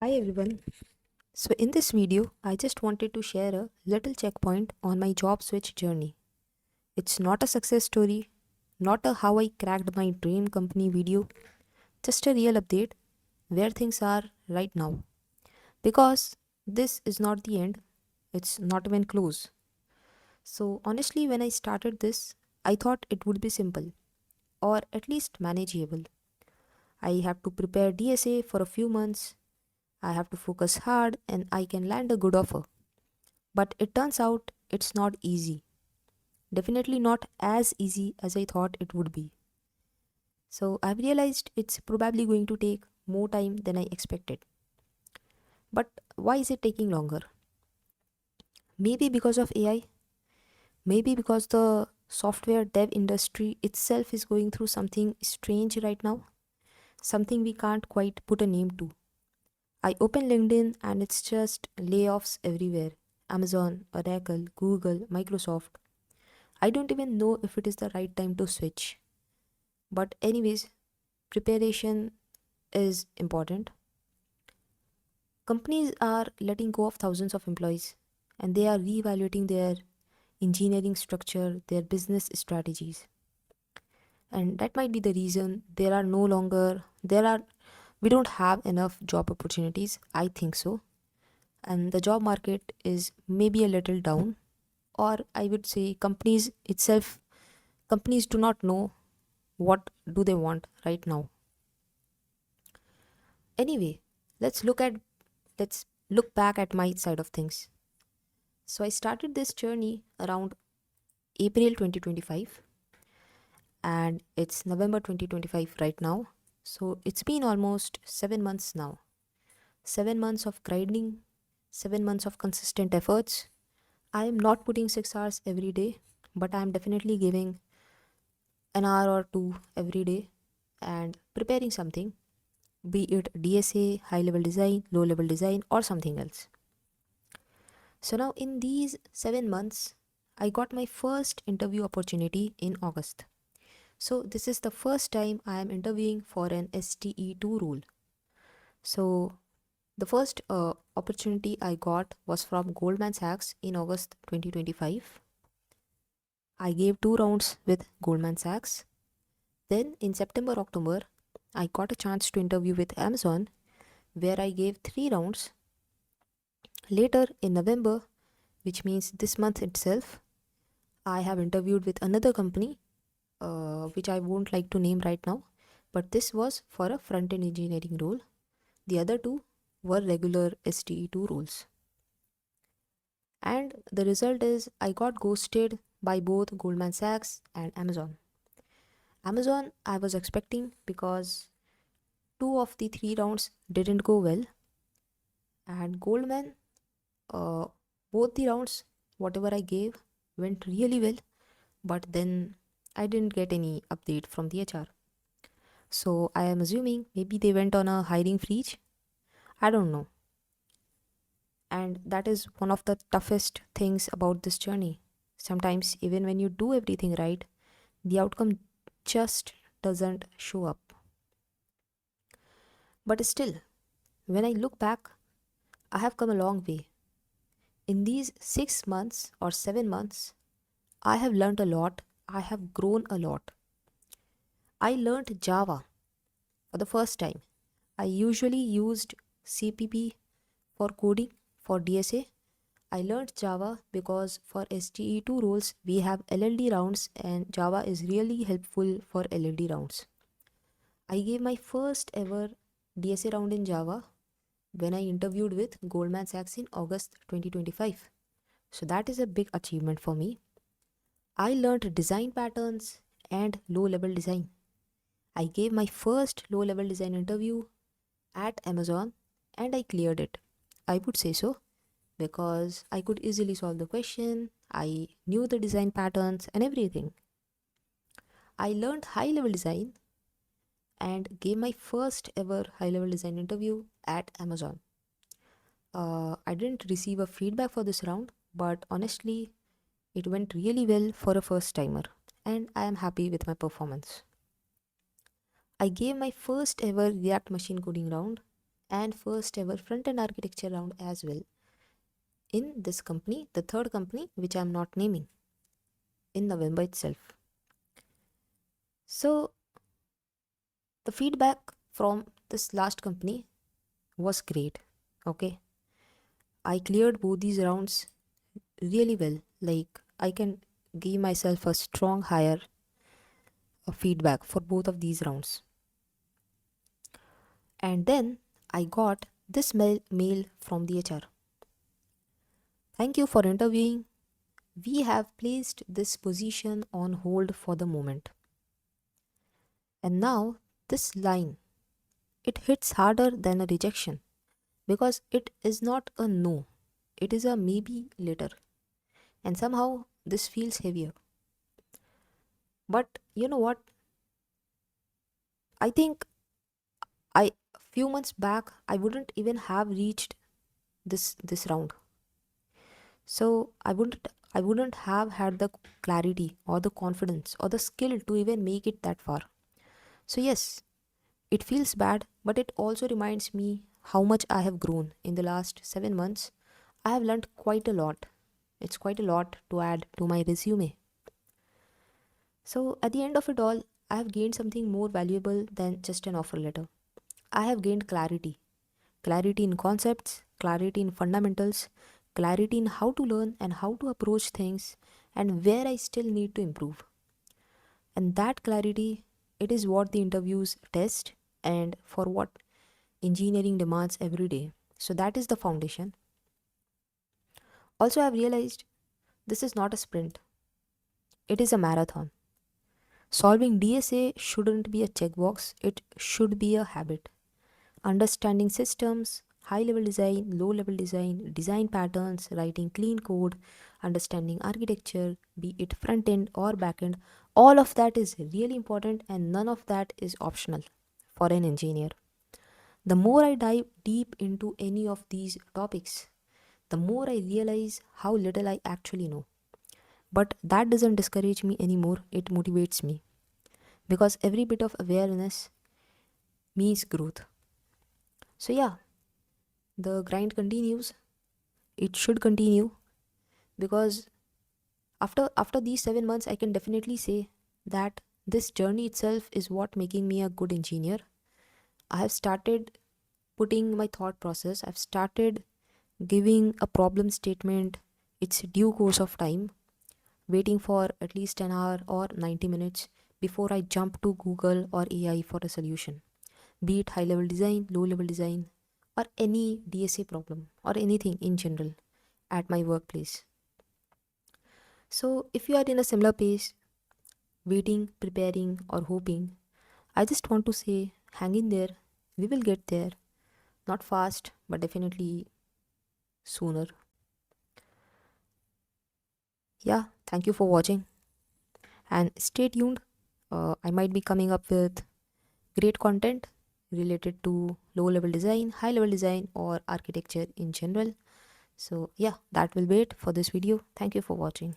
Hi everyone. So in this video, I just wanted to share a little checkpoint on my job switch journey. It's not a success story, not a how I cracked my dream company video, just a real update where things are right now. Because this is not the end, it's not even close. So honestly, when I started this, I thought it would be simple or at least manageable. I have to prepare DSA for a few months, I have to focus hard and I can land a good offer. But it turns out it's not easy. Definitely not as easy as I thought it would be. So I've realized it's probably going to take more time than I expected. But why is it taking longer? Maybe because of AI, maybe because the software dev industry itself is going through something strange right now, something we can't quite put a name to. I open LinkedIn and it's just layoffs everywhere. Amazon, Oracle, Google, Microsoft. I don't even know if it is the right time to switch. But, anyways, preparation is important. Companies are letting go of thousands of employees and they are reevaluating their engineering structure, their business strategies. And that might be the reason we don't have enough job opportunities. I think so. And the job market is maybe a little down, or I would say companies do not know what do they want right now. Anyway, let's look at let's look back at my side of things. So I started this journey around April 2025 and it's November 2025 right now. So it's been almost 7 months now. 7 months of grinding, 7 months of consistent efforts. I am not putting 6 hours every day, but I am definitely giving an hour or two every day and preparing something, be it DSA, high level design, low level design, or something else. So now in these 7 months, I got my first interview opportunity in August. So this is the first time I am interviewing for an SDE-2 role. So the first opportunity I got was from Goldman Sachs in August 2025. I gave 2 rounds with Goldman Sachs. Then in September, October, I got a chance to interview with Amazon where I gave 3 rounds. Later in November, which means this month itself, I have interviewed with another company, which I won't like to name right now, but this was for a front-end engineering role. The other two were regular SDE-2 roles. And the result is I got ghosted by both Goldman Sachs and Amazon. Amazon I was expecting because 2 of the 3 rounds didn't go well, and Goldman, uh, both the rounds, whatever I gave, went really well, but then I didn't get any update from the HR. So I am assuming maybe they went on a hiring freeze. I don't know. And that is one of the toughest things about this journey. Sometimes, even when you do everything right, the outcome just doesn't show up. But still, when I look back, I have come a long way. In these 6 months or 7 months, I have learned a lot. I have grown a lot. I learned Java for the first time. I usually used CPP for coding for DSA. I learned Java because for SDE2 roles we have LLD rounds and Java is really helpful for LLD rounds. I gave my first ever DSA round in Java when I interviewed with Goldman Sachs in August 2025. So that is a big achievement for me. I learned design patterns and low level design. I gave my first low level design interview at Amazon and I cleared it. I would say so because I could easily solve the question, I knew the design patterns and everything. I learned high level design and gave my first ever high level design interview at Amazon. I didn't receive a feedback for this round, but honestly, it went really well for a first timer, and I am happy with my performance. I gave my first ever React machine coding round, and first ever front-end architecture round as well in this company, the third company, which I'm not naming, in November itself. So the feedback from this last company was great. Okay, I cleared both these rounds really well. Like, I can give myself a strong higher feedback for both of these rounds. And then I got this mail from the HR. Thank you for interviewing. We have placed this position on hold for the moment. And now this line, it hits harder than a rejection because it is not a no, it is a maybe later. And somehow this feels heavier. But you know what? I think I few months back I wouldn't even have reached this round. So I wouldn't have had the clarity or the confidence or the skill to even make it that far. So yes, it feels bad, but it also reminds me how much I have grown in the last 7 months. I have learned quite a lot. It's quite a lot to add to my resume. So at the end of it all, I have gained something more valuable than just an offer letter. I have gained clarity. Clarity in concepts, clarity in fundamentals, clarity in how to learn and how to approach things, and where I still need to improve. And that clarity, it is what the interviews test and for what engineering demands every day. So that is the foundation. Also, I've realized this is not a sprint, it is a marathon. Solving DSA shouldn't be a checkbox, it should be a habit. Understanding systems, high level design, low level design, design patterns, writing clean code, understanding architecture, be it front end or back end, all of that is really important and none of that is optional for an engineer. The more I dive deep into any of these topics, the more I realize how little I actually know. But that doesn't discourage me anymore, it motivates me. Because every bit of awareness means growth. So, yeah, the grind continues. It should continue because after these 7 months, I can definitely say that this journey itself is what making me a good engineer. I have started putting my thought process, I've started giving a problem statement its due course of time, waiting for at least an hour or 90 minutes before I jump to Google or AI for a solution, be it high level design, low level design, or any DSA problem or anything in general at my workplace. So, if you are in a similar pace, waiting, preparing, or hoping, I just want to say hang in there. We will get there. Not fast, but definitely sooner. Yeah, thank you for watching and stay tuned. I might be coming up with great content related to low level design, high level design, or architecture in general. So, yeah, that will be it for this video. Thank you for watching.